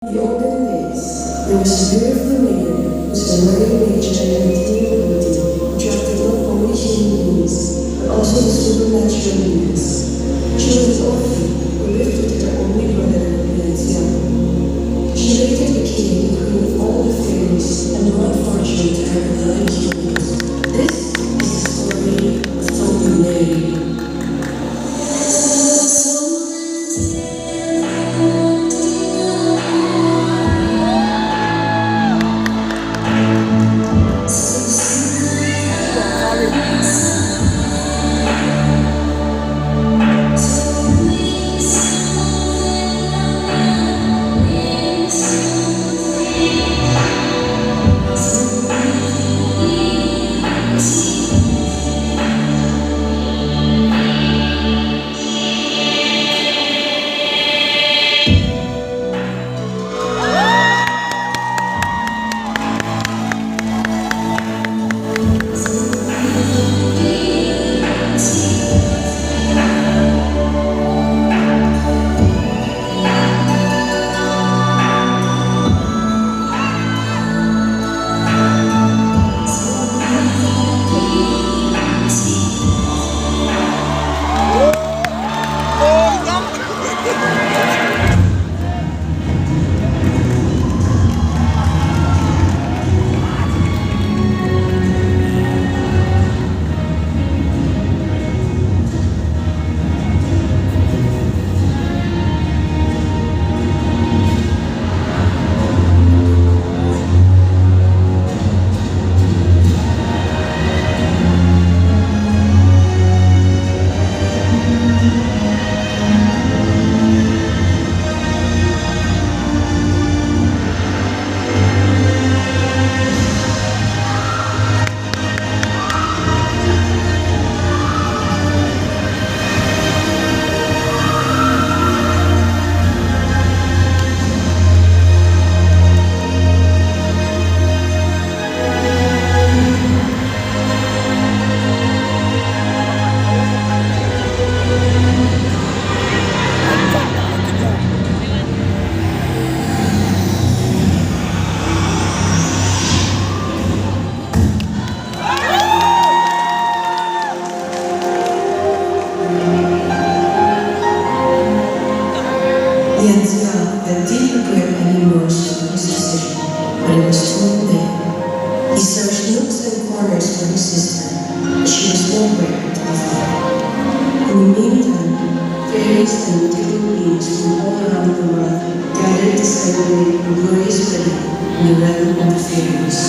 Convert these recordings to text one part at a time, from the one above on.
In the olden days, there was a beautiful maiden whose alluring nature and redeeming beauty attracted not only human beings, but also the supernatural beings. She was an orphan who lived with her only brother when he was young. She later became the queen of all the fairies and brought fortune to her beloved humans. This is the story of Thoth Mary. Yanzia had deep regret and remorse for his decision, but it was too late. He searched nooks and corners for his sister, but she was nowhere to be found. In the meantime, fairies and mythical beings from all around the world gathered to celebrate a glorious wedding in the realm of the fairies.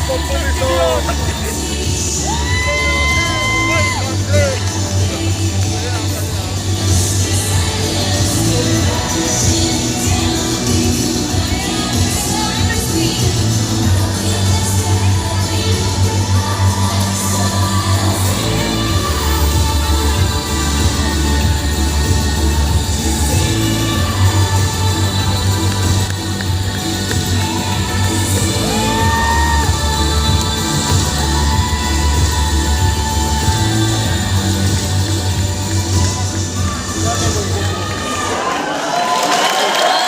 populison!